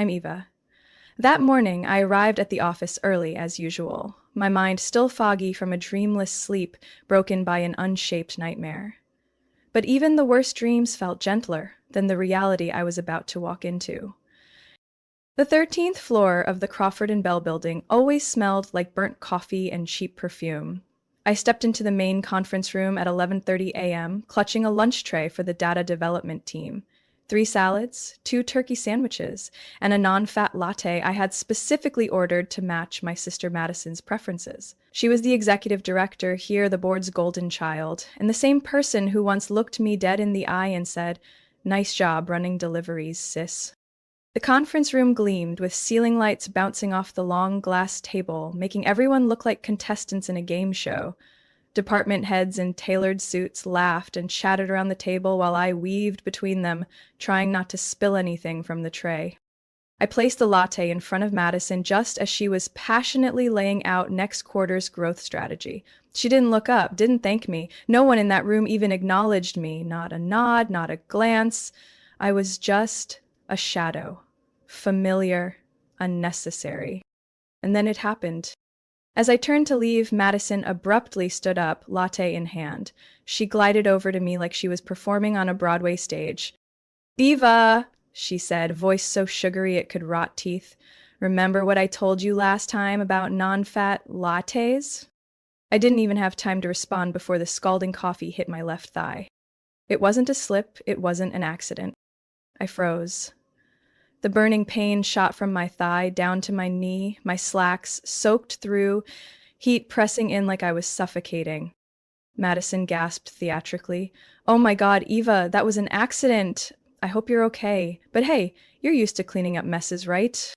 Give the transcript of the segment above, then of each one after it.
I'm Eva. That morning, I arrived at the office early as usual, my mind still foggy from a dreamless sleep broken by an unshaped nightmare. But even the worst dreams felt gentler than the reality I was about to walk into. The 13th floor of the Crawford and Bell building always smelled like burnt coffee and cheap perfume. I stepped into the main conference room at 11:30 a.m., clutching a lunch tray for the data development team. 3 salads, 2 turkey sandwiches, and a non-fat latte I had specifically ordered to match my sister Madison's preferences. She was the executive director, here the board's golden child, and the same person who once looked me dead in the eye and said, "Nice job running deliveries, sis." The conference room gleamed, with ceiling lights bouncing off the long glass table, making everyone look like contestants in a game show. Department heads in tailored suits laughed and chatted around the table while I weaved between them, trying not to spill anything from the tray. I placed the latte in front of Madison just as she was passionately laying out next quarter's growth strategy. She didn't look up, didn't thank me. No one in that room even acknowledged me. Not a nod, not a glance. I was just a shadow. Familiar, unnecessary. And then it happened. As I turned to leave, Madison abruptly stood up, latte in hand. She glided over to me like she was performing on a Broadway stage. "Eva," she said, voice so sugary it could rot teeth. "Remember what I told you last time about non-fat lattes?" I didn't even have time to respond before the scalding coffee hit my left thigh. It wasn't a slip, it wasn't an accident. I froze. The burning pain shot from my thigh down to my knee, my slacks soaked through, heat pressing in like I was suffocating. Madison gasped theatrically. "Oh my God, Eva, that was an accident. I hope you're okay. But hey, you're used to cleaning up messes, right?"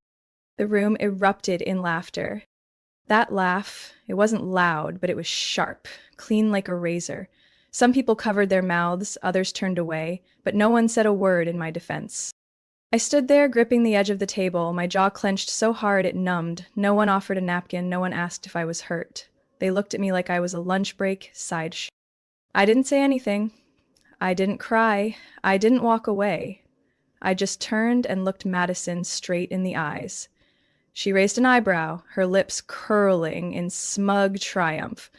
The room erupted in laughter. That laugh, it wasn't loud, but it was sharp, clean like a razor. Some people covered their mouths, others turned away, but no one said a word in my defense. I stood there, gripping the edge of the table, my jaw clenched so hard it numbed. No one offered a napkin, no one asked if I was hurt. They looked at me like I was a lunch break sideshow. I didn't say anything. I didn't cry. I didn't walk away. I just turned and looked Madison straight in the eyes. She raised an eyebrow, her lips curling in smug triumph.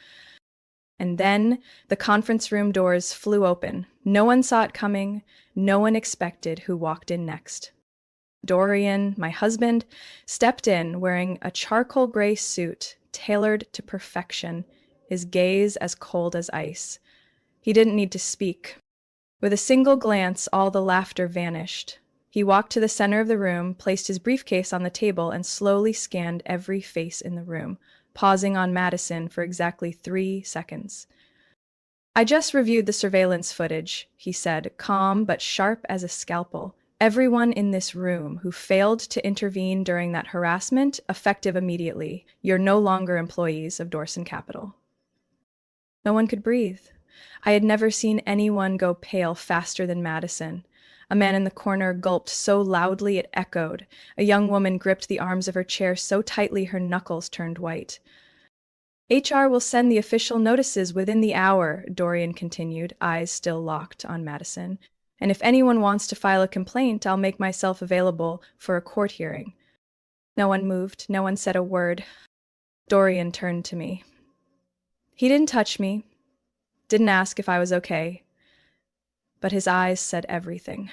And then the conference room doors flew open. No one saw it coming. No one expected who walked in next. Dorian, my husband, stepped in wearing a charcoal gray suit tailored to perfection, his gaze as cold as ice. He didn't need to speak. With a single glance, all the laughter vanished. He walked to the center of the room, placed his briefcase on the table, and slowly scanned every face in the room, pausing on Madison for exactly 3 seconds. "I just reviewed the surveillance footage," he said, calm but sharp as a scalpel. "Everyone in this room who failed to intervene during that harassment, effective immediately. You're no longer employees of Dorson Capital." No one could breathe. I had never seen anyone go pale faster than Madison. A man in the corner gulped so loudly it echoed. A young woman gripped the arms of her chair so tightly her knuckles turned white. "HR will send the official notices within the hour," Dorian continued, eyes still locked on Madison. "And if anyone wants to file a complaint, I'll make myself available for a court hearing." No one moved, no one said a word. Dorian turned to me. He didn't touch me, didn't ask if I was okay, but his eyes said everything.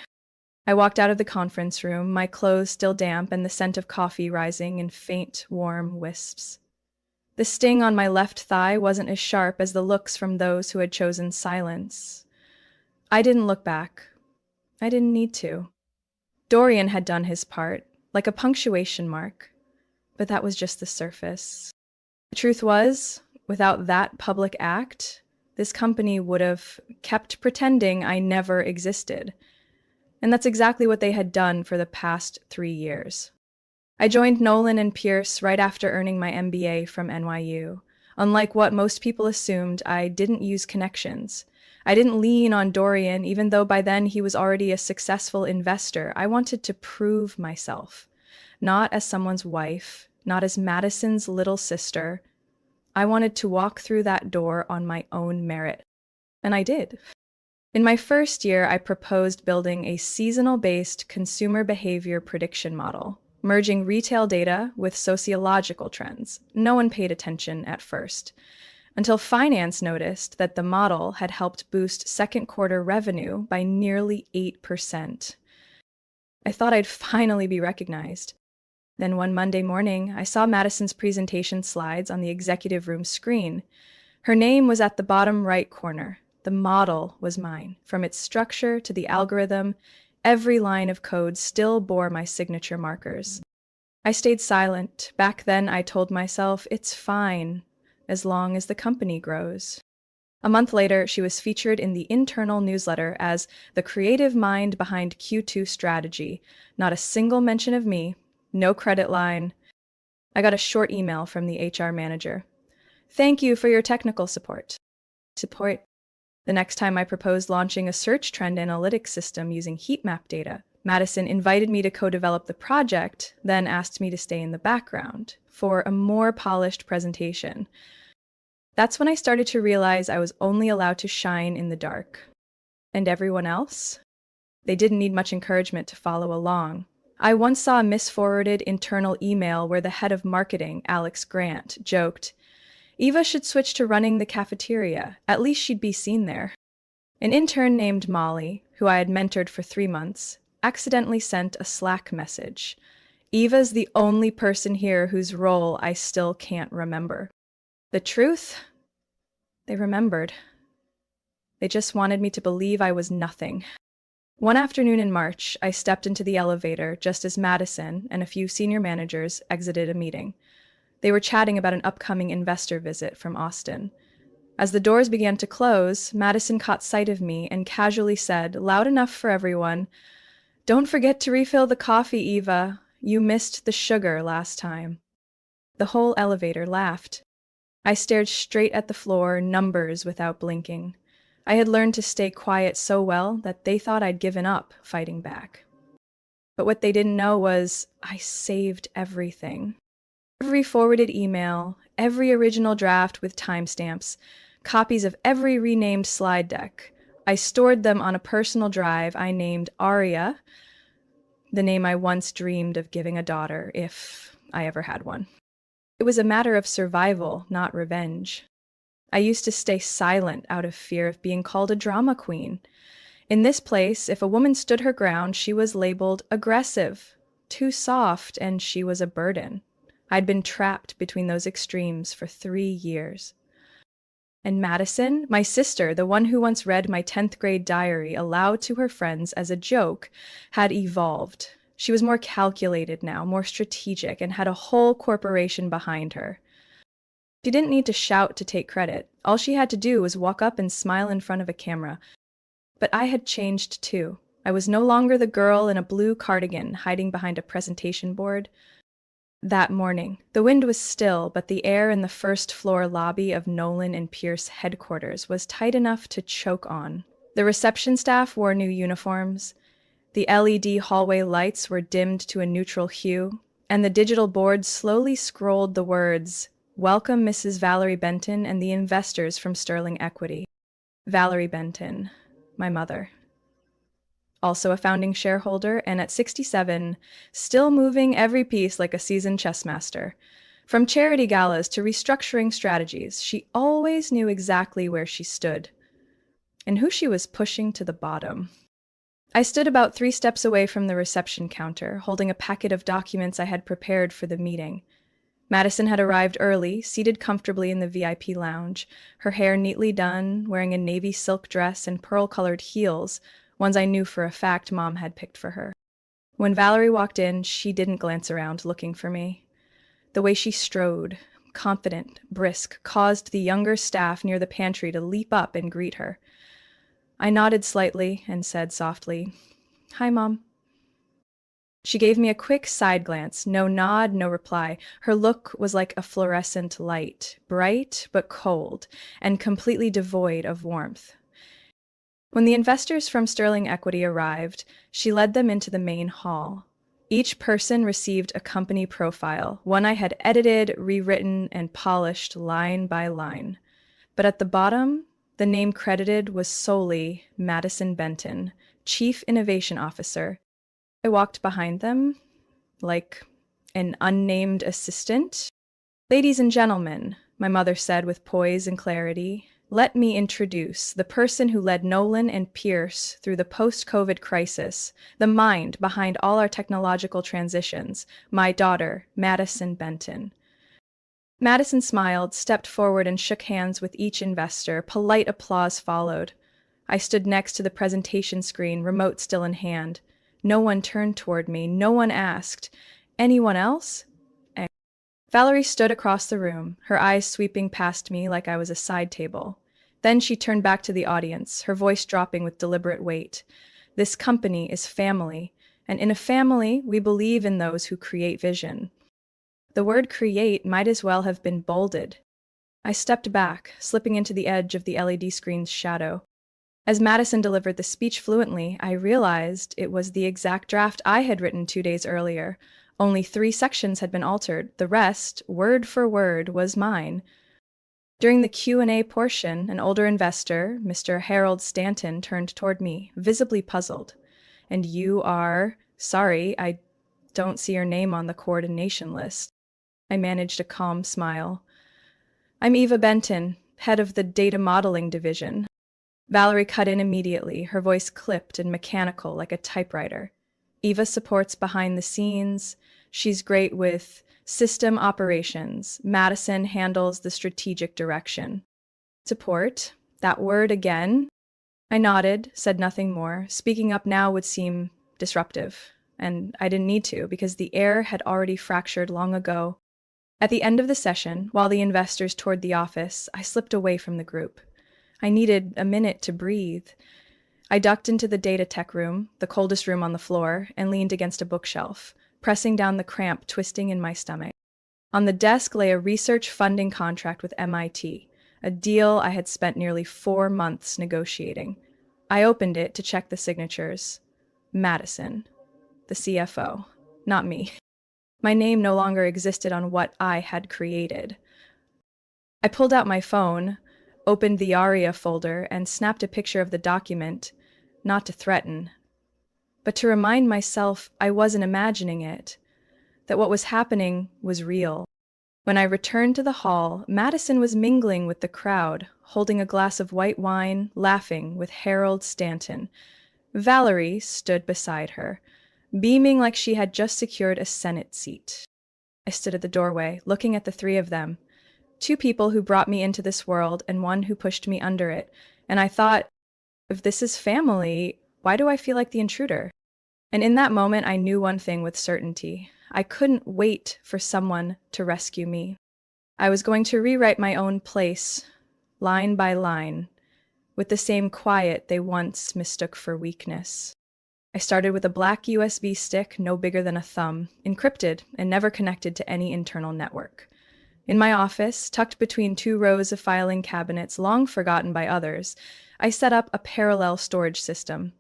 I walked out of the conference room, my clothes still damp and the scent of coffee rising in faint, warm wisps. The sting on my left thigh wasn't as sharp as the looks from those who had chosen silence. I didn't look back. I didn't need to. Dorian had done his part, like a punctuation mark, but that was just the surface. The truth was, without that public act, this company would have kept pretending I never existed. And that's exactly what they had done for the past 3 years. I joined Nolan and Pierce right after earning my MBA from NYU. Unlike what most people assumed, I didn't use connections. I didn't lean on Dorian, even though by then he was already a successful investor. I wanted to prove myself, not as someone's wife, not as Madison's little sister. I wanted to walk through that door on my own merit. And I did. In my first year, I proposed building a seasonal-based consumer behavior prediction model, merging retail data with sociological trends. No one paid attention at first, until finance noticed that the model had helped boost second quarter revenue by nearly 8%. I thought I'd finally be recognized. Then one Monday morning, I saw Madison's presentation slides on the executive room screen. Her name was at the bottom right corner. The model was mine. From its structure to the algorithm, every line of code still bore my signature markers. I stayed silent. Back then, I told myself, it's fine, as long as the company grows. A month later, she was featured in the internal newsletter as the creative mind behind Q2 strategy. Not a single mention of me, no credit line. I got a short email from the HR manager. Thank you for your technical support. The next time I proposed launching a search trend analytics system using heat map data, Madison invited me to co-develop the project, then asked me to stay in the background for a more polished presentation. That's when I started to realize I was only allowed to shine in the dark. And everyone else? They didn't need much encouragement to follow along. I once saw a misforwarded internal email where the head of marketing, Alex Grant, joked, Eva should switch to running the cafeteria. At least she'd be seen there. An intern named Molly, who I had mentored for 3 months, accidentally sent a Slack message. Eva's the only person here whose role I still can't remember. The truth? They remembered. They just wanted me to believe I was nothing. One afternoon in March, I stepped into the elevator just as Madison and a few senior managers exited a meeting. They were chatting about an upcoming investor visit from Austin. As the doors began to close, Madison caught sight of me and casually said, loud enough for everyone, "Don't forget to refill the coffee, Eva. You missed the sugar last time." The whole elevator laughed. I stared straight at the floor, numbers without blinking. I had learned to stay quiet so well that they thought I'd given up fighting back. But what they didn't know was I saved everything. Every forwarded email, every original draft with timestamps, copies of every renamed slide deck. I stored them on a personal drive I named Aria, the name I once dreamed of giving a daughter, if I ever had one. It was a matter of survival, not revenge. I used to stay silent out of fear of being called a drama queen. In this place, if a woman stood her ground, she was labeled aggressive, too soft, and she was a burden. I'd been trapped between those extremes for 3 years. And Madison, my sister, the one who once read my 10th grade diary aloud to her friends as a joke, had evolved. She was more calculated now, more strategic, and had a whole corporation behind her. She didn't need to shout to take credit. All she had to do was walk up and smile in front of a camera. But I had changed too. I was no longer the girl in a blue cardigan hiding behind a presentation board. That morning, the wind was still, but the air in the first-floor lobby of Nolan and Pierce headquarters was tight enough to choke on. The reception staff wore new uniforms, the LED hallway lights were dimmed to a neutral hue, and the digital board slowly scrolled the words, "Welcome Mrs. Valerie Benton and the investors from Sterling Equity." Valerie Benton, my mother. Also a founding shareholder, and at 67, still moving every piece like a seasoned chess master. From charity galas to restructuring strategies, she always knew exactly where she stood and who she was pushing to the bottom. I stood about 3 steps away from the reception counter, holding a packet of documents I had prepared for the meeting. Madison had arrived early, seated comfortably in the VIP lounge, her hair neatly done, wearing a navy silk dress and pearl-colored heels, ones I knew for a fact Mom had picked for her. When Valerie walked in, she didn't glance around looking for me. The way she strode, confident, brisk, caused the younger staff near the pantry to leap up and greet her. I nodded slightly and said softly, "Hi, Mom." She gave me a quick side glance, no nod, no reply. Her look was like a fluorescent light, bright but cold, and completely devoid of warmth. When the investors from Sterling Equity arrived, she led them into the main hall. Each person received a company profile, one I had edited, rewritten, and polished line by line. But at the bottom, The name credited was solely Madison Benton, Chief Innovation Officer. I walked behind them, like an unnamed assistant. "Ladies and gentlemen," my mother said with poise and clarity, "let me introduce the person who led Nolan and Pierce through the post-COVID crisis, the mind behind all our technological transitions, my daughter, Madison Benton." Madison smiled, stepped forward, and shook hands with each investor. Polite applause followed. I stood next to the presentation screen, remote still in hand. No one turned toward me. No one asked, "Anyone else?" Valerie stood across the room, her eyes sweeping past me like I was a side table. Then she turned back to the audience, her voice dropping with deliberate weight. "This company is family, and in a family, we believe in those who create vision." The word create might as well have been bolded. I stepped back, slipping into the edge of the LED screen's shadow. As Madison delivered the speech fluently, I realized it was the exact draft I had written 2 days earlier. Only 3 sections had been altered. The rest, word for word, was mine. During the Q&A portion, an older investor, Mr. Harold Stanton, turned toward me, visibly puzzled. "And you are... Sorry, I don't see your name on the coordination list." I managed a calm smile. "I'm Eva Benton, head of the data modeling division." Valerie cut in immediately, her voice clipped and mechanical like a typewriter. "Eva supports behind the scenes. She's great with system operations. Madison handles the strategic direction." Support? That word again? I nodded, said nothing more. Speaking up now would seem disruptive, and I didn't need to because the air had already fractured long ago. At the end of the session, while the investors toured the office, I slipped away from the group. I needed a minute to breathe. I ducked into the data tech room, the coldest room on the floor, and leaned against a bookshelf, pressing down the cramp twisting in my stomach. On the desk lay a research funding contract with MIT, a deal I had spent nearly 4 months negotiating. I opened it to check the signatures. Madison, the CFO, not me. My name no longer existed on what I had created. I pulled out my phone, opened the ARIA folder, and snapped a picture of the document, not to threaten, but to remind myself I wasn't imagining it, that what was happening was real. When I returned to the hall, Madison was mingling with the crowd, holding a glass of white wine, laughing with Harold Stanton. Valerie stood beside her, beaming like she had just secured a Senate seat. I stood at the doorway, looking at the 3 of them. 2 people who brought me into this world and 1 who pushed me under it. And I thought, if this is family, why do I feel like the intruder? And in that moment, I knew one thing with certainty. I couldn't wait for someone to rescue me. I was going to rewrite my own place, line by line, with the same quiet they once mistook for weakness. I started with a black USB stick no bigger than a thumb, encrypted and never connected to any internal network. In my office, tucked between 2 rows of filing cabinets long forgotten by others, I set up a parallel storage system.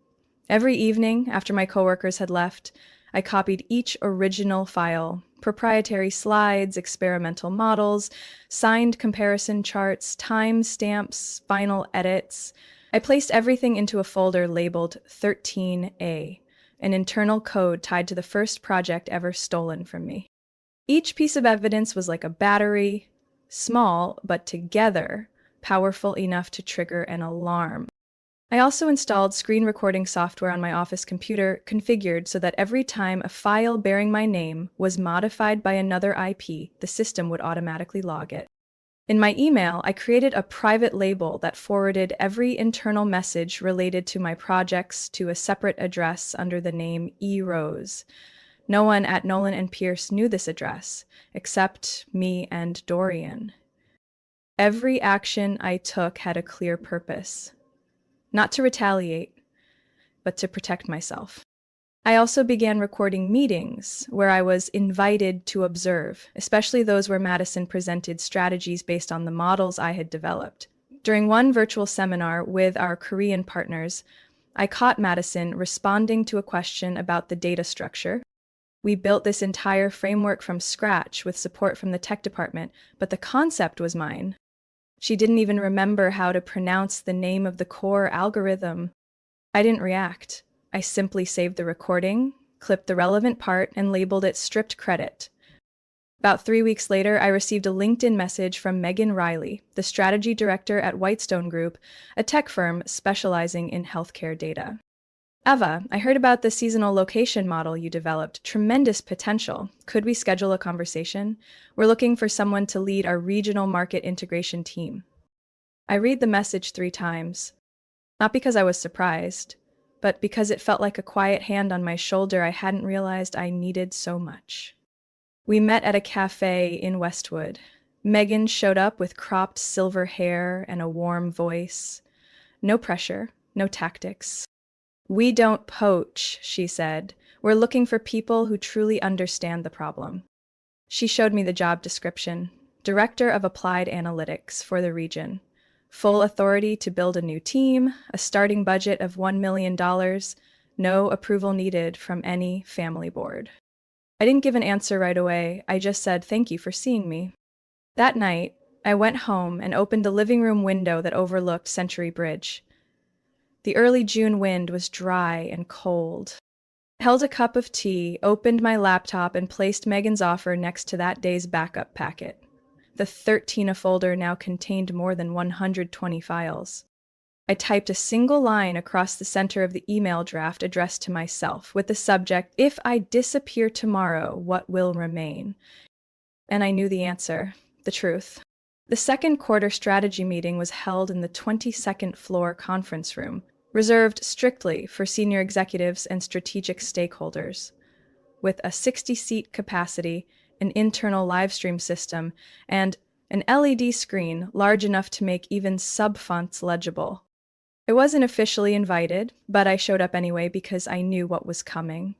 Every evening, after my coworkers had left, I copied each original file, proprietary slides, experimental models, signed comparison charts, time stamps, final edits. I placed everything into a folder labeled 13A, an internal code tied to the first project ever stolen from me. Each piece of evidence was like a battery, small, but together, powerful enough to trigger an alarm. I also installed screen recording software on my office computer, configured so that every time a file bearing my name was modified by another IP, the system would automatically log it. In my email, I created a private label that forwarded every internal message related to my projects to a separate address under the name E-Rose. No one at Nolan and Pierce knew this address, except me and Dorian. Every action I took had a clear purpose. Not to retaliate, but to protect myself. I also began recording meetings where I was invited to observe, especially those where Madison presented strategies based on the models I had developed. During one virtual seminar with our Korean partners, I caught Madison responding to a question about the data structure. We built this entire framework from scratch with support from the tech department, but the concept was mine. She didn't even remember how to pronounce the name of the core algorithm. I didn't react. I simply saved the recording, clipped the relevant part, and labeled it stripped credit. About 3 weeks later, I received a LinkedIn message from Megan Riley, the strategy director at Whitestone Group, a tech firm specializing in healthcare data. Eva, I heard about the seasonal location model you developed. Tremendous potential. Could we schedule a conversation? We're looking for someone to lead our regional market integration team. I read the message 3 times, not because I was surprised, but because it felt like a quiet hand on my shoulder I hadn't realized I needed so much. We met at a cafe in Westwood. Megan showed up with cropped silver hair and a warm voice. No pressure, no tactics. "We don't poach," she said. "We're looking for people who truly understand the problem." She showed me the job description: Director of Applied Analytics for the region. Full authority to build a new team, a starting budget of $1 million, no approval needed from any family board. I didn't give an answer right away. I just said, "Thank you for seeing me." That night, I went home and opened the living room window that overlooked Century Bridge. The early June wind was dry and cold. I held a cup of tea, opened my laptop, and placed Megan's offer next to that day's backup packet. The 13 folder now contained more than 120 files. I typed a single line across the center of the email draft addressed to myself, with the subject, "If I disappear tomorrow, what will remain?" And I knew the answer, the truth. The second quarter strategy meeting was held in the 22nd floor conference room, reserved strictly for senior executives and strategic stakeholders. With a 60-seat capacity, an internal live stream system, and an LED screen large enough to make even sub-fonts legible. I wasn't officially invited, but I showed up anyway because I knew what was coming.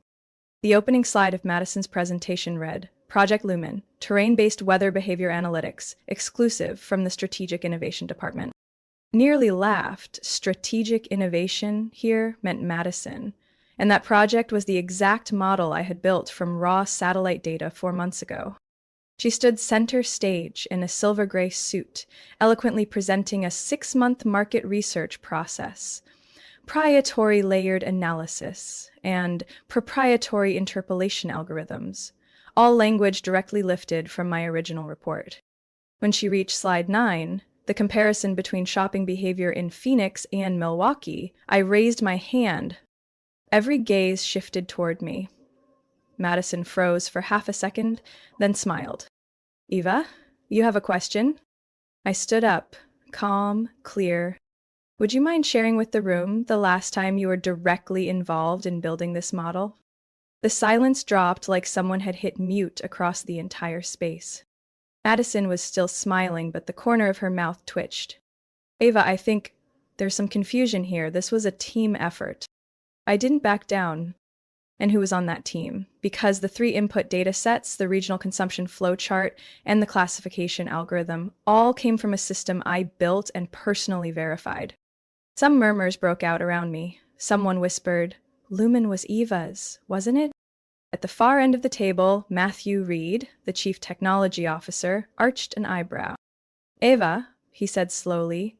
The opening slide of Madison's presentation read, "Project Lumen, Terrain-Based Weather Behavior Analytics, exclusive from the Strategic Innovation Department." Nearly laughed. Strategic innovation here meant Madison, and that project was the exact model I had built from raw satellite data 4 months ago. She stood center stage in a silver-gray suit, eloquently presenting a 6-month market research process, proprietary layered analysis, and proprietary interpolation algorithms, all language directly lifted from my original report. When she reached slide 9, the comparison between shopping behavior in Phoenix and Milwaukee, I raised my hand. Every gaze shifted toward me. Madison froze for half a second, then smiled. "Eva, you have a question?" I stood up, calm, clear. "Would you mind sharing with the room the last time you were directly involved in building this model?" The silence dropped like someone had hit mute across the entire space. Madison was still smiling, but the corner of her mouth twitched. "Eva, I think there's some confusion here. This was a team effort." I didn't back down. And who was on that team? Because the 3 input data sets, the regional consumption flow chart, and the classification algorithm, all came from a system I built and personally verified. Some murmurs broke out around me. Someone whispered, "Lumen was Eva's, wasn't it?" At the far end of the table, Matthew Reed, the chief technology officer, arched an eyebrow. "Eva," he said slowly,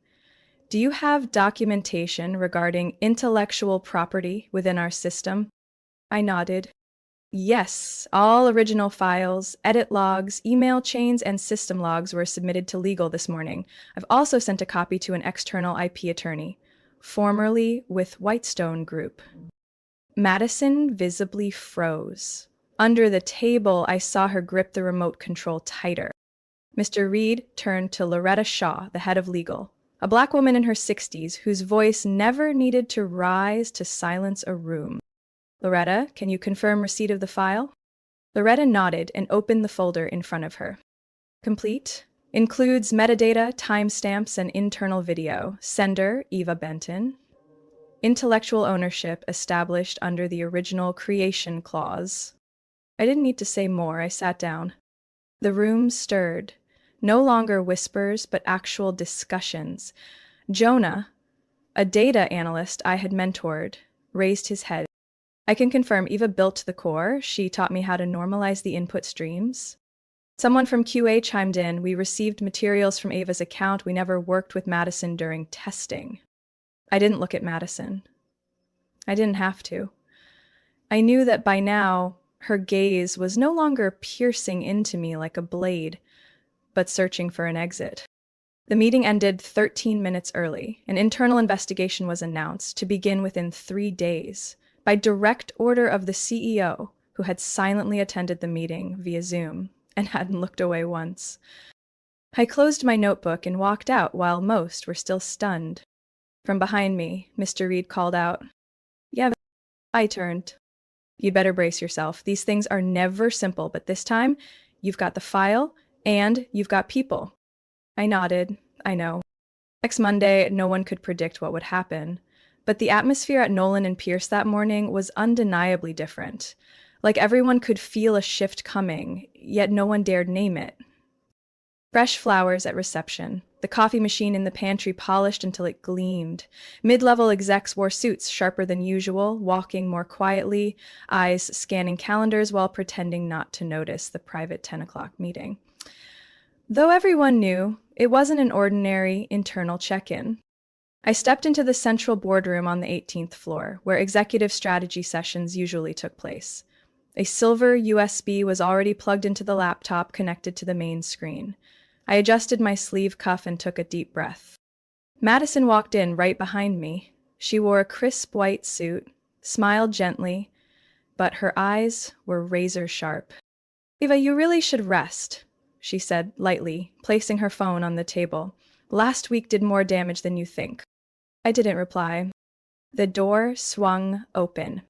"do you have documentation regarding intellectual property within our system?" I nodded. "Yes, all original files, edit logs, email chains, and system logs were submitted to legal this morning. I've also sent a copy to an external IP attorney, formerly with Whitestone Group." Madison visibly froze. Under the table, I saw her grip the remote control tighter. Mr. Reed turned to Loretta Shaw, the head of legal, a black woman in her 60s whose voice never needed to rise to silence a room. "Loretta, can you confirm receipt of the file?" Loretta nodded and opened the folder in front of her. "Complete. Includes metadata, timestamps, and internal video. Sender, Eva Benton. Intellectual ownership established under the original creation clause." I didn't need to say more. I sat down. The room stirred. No longer whispers, but actual discussions. Jonah, a data analyst I had mentored, raised his head. "I can confirm Eva built to the core. She taught me how to normalize the input streams." Someone from QA chimed in, "We received materials from Ava's account. We never worked with Madison during testing." I didn't look at Madison. I didn't have to. I knew that by now, her gaze was no longer piercing into me like a blade, but searching for an exit. The meeting ended 13 minutes early. An internal investigation was announced to begin within 3 days by direct order of the CEO, who had silently attended the meeting via Zoom and hadn't looked away once. I closed my notebook and walked out while most were still stunned. From behind me, Mr. Reed called out, "Yeah." I turned. "You'd better brace yourself. These things are never simple, but this time, you've got the file and you've got people." I nodded. I know. Next Monday, no one could predict what would happen. But the atmosphere at Nolan and Pierce that morning was undeniably different. Like everyone could feel a shift coming, yet no one dared name it. Fresh flowers at reception, the coffee machine in the pantry polished until it gleamed. Mid-level execs wore suits sharper than usual, walking more quietly, eyes scanning calendars while pretending not to notice the private 10 o'clock meeting. Though everyone knew, it wasn't an ordinary internal check-in. I stepped into the central boardroom on the 18th floor, where executive strategy sessions usually took place. A silver USB was already plugged into the laptop connected to the main screen. I adjusted my sleeve cuff and took a deep breath. Madison walked in right behind me. She wore a crisp white suit, smiled gently, but her eyes were razor sharp. "Ava, you really should rest," she said lightly, placing her phone on the table. "Last week did more damage than you think." I didn't reply. The door swung open.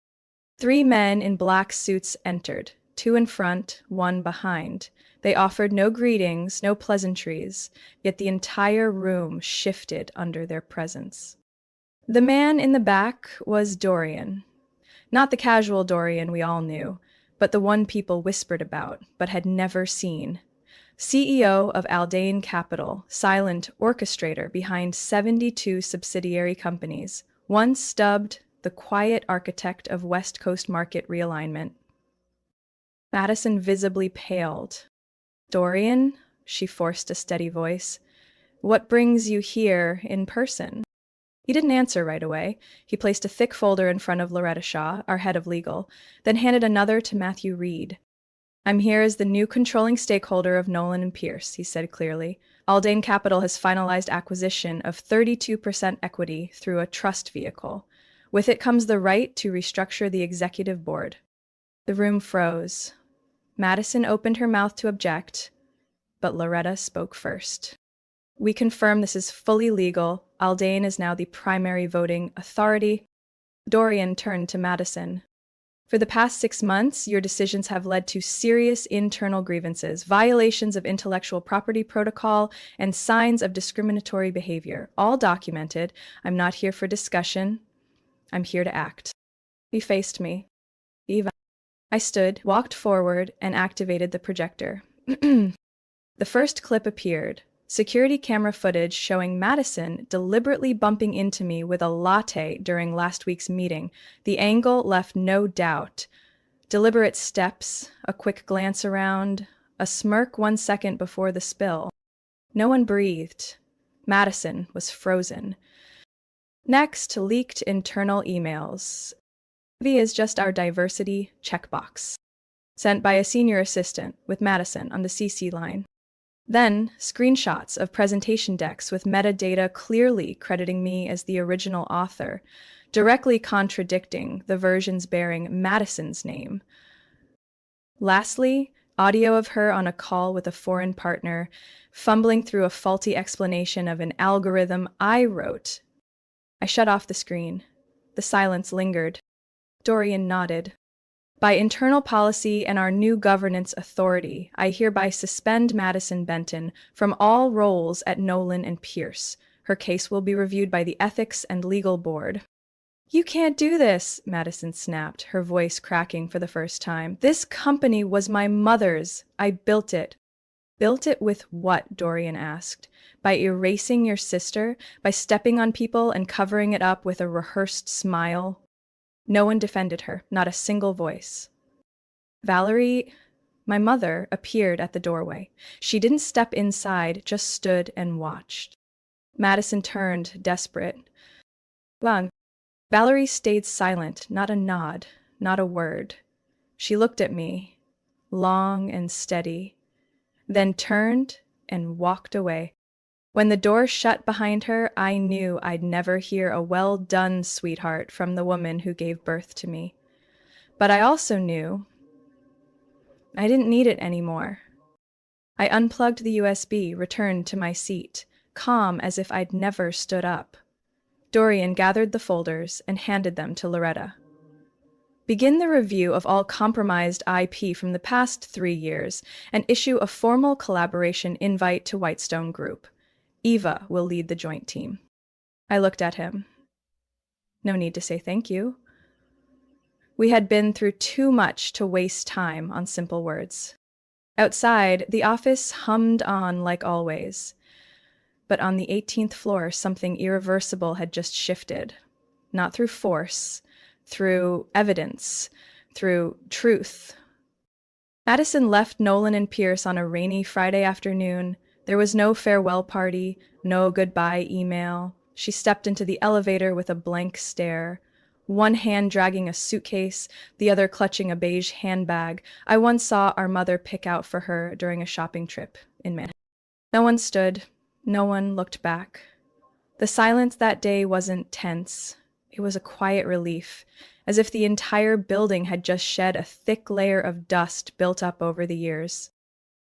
3 men in black suits entered, 2 in front, 1 behind. They offered no greetings, no pleasantries, yet the entire room shifted under their presence. The man in the back was Dorian. Not the casual Dorian we all knew, but the one people whispered about, but had never seen. CEO of Aldane Capital, silent orchestrator behind 72 subsidiary companies, once dubbed the quiet architect of West Coast market realignment. Madison visibly paled. "Dorian," she forced a steady voice, "what brings you here in person?" He didn't answer right away. He placed a thick folder in front of Loretta Shaw, our head of legal, then handed another to Matthew Reed. "I'm here as the new controlling stakeholder of Nolan and Pierce," he said clearly. "Aldane Capital has finalized acquisition of 32% equity through a trust vehicle. With it comes the right to restructure the executive board." The room froze. Madison opened her mouth to object, but Loretta spoke first. "We confirm this is fully legal. Aldane is now the primary voting authority." Dorian turned to Madison. "For the past 6 months, your decisions have led to serious internal grievances, violations of intellectual property protocol, and signs of discriminatory behavior, all documented. I'm not here for discussion. I'm here to act." He faced me. "Eva." I stood, walked forward, and activated the projector. The first clip appeared. Security camera footage showing Madison deliberately bumping into me with a latte during last week's meeting. The angle left no doubt. Deliberate steps, a quick glance around, a smirk 1 second before the spill. No one breathed. Madison was frozen. Next, leaked internal emails. "V is just our diversity checkbox," sent by a senior assistant with Madison on the CC line. Then, screenshots of presentation decks with metadata clearly crediting me as the original author, directly contradicting the versions bearing Madison's name. Lastly, audio of her on a call with a foreign partner, fumbling through a faulty explanation of an algorithm I wrote. I shut off the screen. The silence lingered. Dorian nodded. "By internal policy and our new governance authority, I hereby suspend Madison Benton from all roles at Nolan and Pierce. Her case will be reviewed by the Ethics and Legal Board." "You can't do this," Madison snapped, her voice cracking for the first time. "This company was my mother's. I built it." "Built it with what?" Dorian asked. "By erasing your sister? By stepping on people and covering it up with a rehearsed smile?" No one defended her, not a single voice. "Valerie," My mother appeared at the doorway. She didn't step inside, just stood and watched. Madison turned, desperate. Lang. Valerie stayed silent, not a nod, not a word. She looked at me, long and steady, then turned and walked away. When the door shut behind her, I knew I'd never hear a "well done, sweetheart" from the woman who gave birth to me. But I also knew I didn't need it anymore. I unplugged the USB, returned to my seat, calm as if I'd never stood up. Dorian gathered the folders and handed them to Loretta. Begin the review of all compromised IP from the past 3 years and issue a formal collaboration invite to Whitestone Group. Eva will lead the joint team. I looked at him. No need to say thank you. We had been through too much to waste time on simple words. Outside, the office hummed on like always. But on the 18th floor, something irreversible had just shifted. Not through force, through evidence, through truth. Madison left Nolan and Pierce on a rainy Friday afternoon. There was no farewell party, no goodbye email. She stepped into the elevator with a blank stare, one hand dragging a suitcase, the other clutching a beige handbag I once saw our mother pick out for her during a shopping trip in Manhattan. No one stood, no one looked back. The silence that day wasn't tense. It was a quiet relief, as if the entire building had just shed a thick layer of dust built up over the years.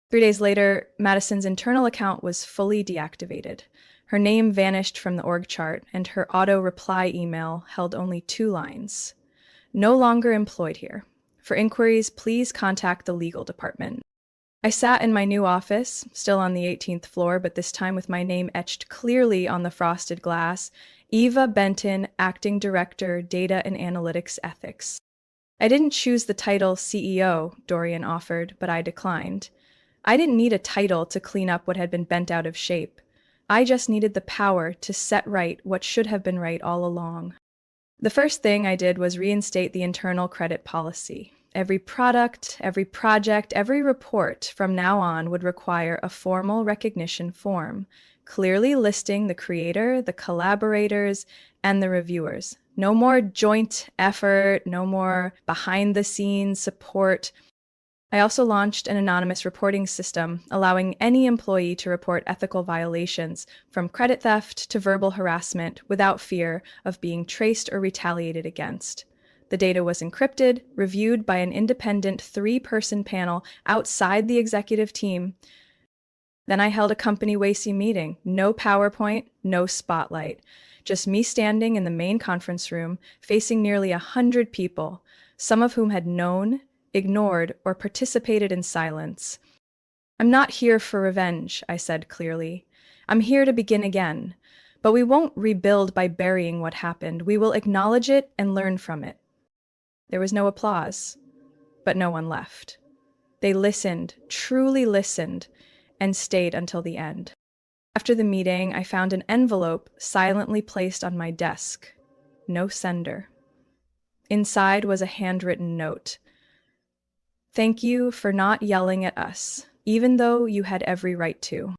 3 days later, Madison's internal account was fully deactivated. Her name vanished from the org chart, and her auto-reply email held only 2 lines. No longer employed here. For inquiries, please contact the legal department. I sat in my new office, still on the 18th floor, but this time with my name etched clearly on the frosted glass, Eva Benton, Acting Director, Data and Analytics Ethics. I didn't choose the title CEO, Dorian offered, but I declined. I didn't need a title to clean up what had been bent out of shape. I just needed the power to set right what should have been right all along. The first thing I did was reinstate the internal credit policy. Every product, every project, every report from now on would require a formal recognition form, clearly listing the creator, the collaborators, and the reviewers. No more joint effort, no more behind-the-scenes support. I also launched an anonymous reporting system, allowing any employee to report ethical violations, from credit theft to verbal harassment, without fear of being traced or retaliated against. The data was encrypted, reviewed by an independent 3-person panel outside the executive team. Then I held a company WACI meeting. No PowerPoint, no spotlight. Just me standing in the main conference room, facing nearly 100 people, some of whom had known, ignored, or participated in silence. I'm not here for revenge, I said clearly. I'm here to begin again. But we won't rebuild by burying what happened. We will acknowledge it and learn from it. There was no applause, but no one left. They listened, truly listened, and stayed until the end. After the meeting, I found an envelope silently placed on my desk. No sender. Inside was a handwritten note. Thank you for not yelling at us, even though you had every right to.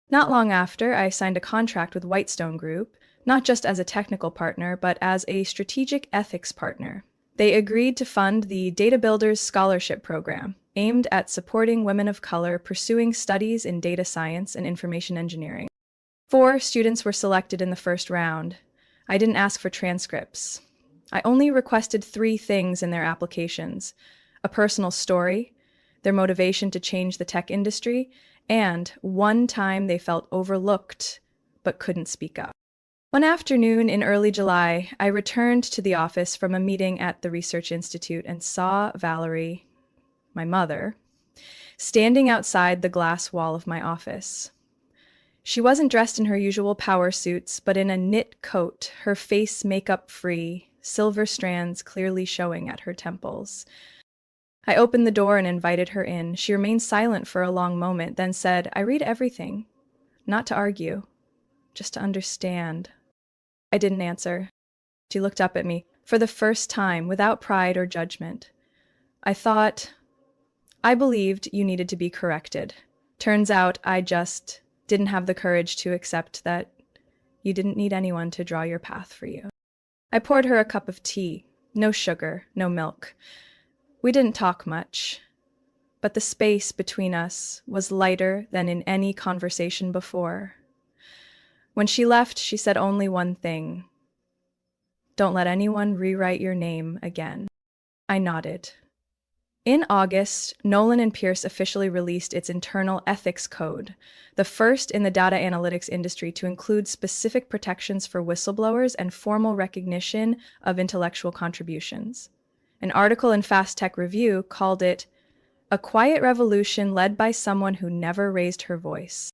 Not long after, I signed a contract with Whitestone Group, not just as a technical partner, but as a strategic ethics partner. They agreed to fund the Data Builders Scholarship Program, aimed at supporting women of color pursuing studies in data science and information engineering. 4 students were selected in the first round. I didn't ask for transcripts. I only requested 3 things in their applications: a personal story, their motivation to change the tech industry, and one time they felt overlooked but couldn't speak up. One afternoon in early July, I returned to the office from a meeting at the Research Institute and saw Valerie, my mother, standing outside the glass wall of my office. She wasn't dressed in her usual power suits, but in a knit coat, her face makeup-free, silver strands clearly showing at her temples. I opened the door and invited her in. She remained silent for a long moment, then said, "I read everything. Not to argue, just to understand." I didn't answer. She looked up at me, for the first time, without pride or judgment. I thought, I believed you needed to be corrected. Turns out I just didn't have the courage to accept that you didn't need anyone to draw your path for you. I poured her a cup of tea. No sugar, no milk. We didn't talk much, but the space between us was lighter than in any conversation before. When she left, she said only one thing. Don't let anyone rewrite your name again. I nodded. In August, Nolan and Pierce officially released its internal ethics code, the first in the data analytics industry to include specific protections for whistleblowers and formal recognition of intellectual contributions. An article in Fast Tech Review called it a quiet revolution led by someone who never raised her voice.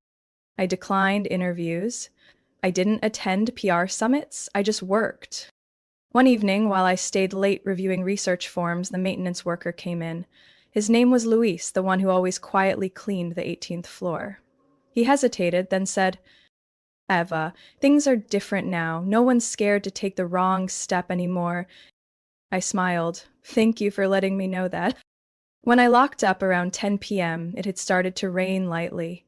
I declined interviews. I didn't attend PR summits. I just worked. One evening, while I stayed late reviewing research forms, the maintenance worker came in. His name was Luis, the one who always quietly cleaned the 18th floor. He hesitated, then said, Eva, things are different now. No one's scared to take the wrong step anymore. I smiled. Thank you for letting me know that. When I locked up around 10 p.m., it had started to rain lightly.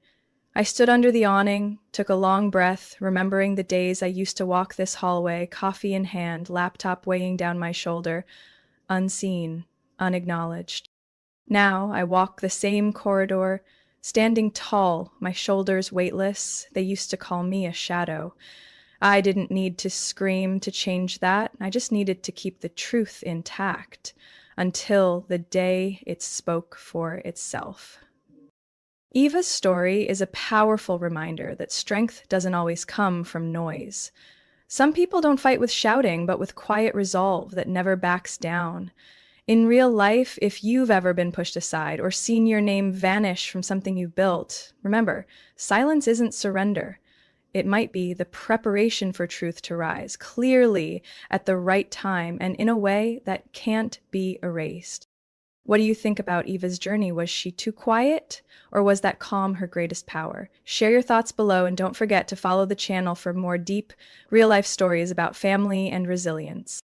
I stood under the awning, took a long breath, remembering the days I used to walk this hallway, coffee in hand, laptop weighing down my shoulder, unseen, unacknowledged. Now I walk the same corridor, standing tall, my shoulders weightless. They used to call me a shadow. I didn't need to scream to change that. I just needed to keep the truth intact until the day it spoke for itself. Eva's story is a powerful reminder that strength doesn't always come from noise. Some people don't fight with shouting, but with quiet resolve that never backs down. In real life, if you've ever been pushed aside or seen your name vanish from something you built, remember, silence isn't surrender. It might be the preparation for truth to rise clearly at the right time and in a way that can't be erased. What do you think about Eva's journey? Was she too quiet, or was that calm her greatest power? Share your thoughts below, and don't forget to follow the channel for more deep, real-life stories about family and resilience.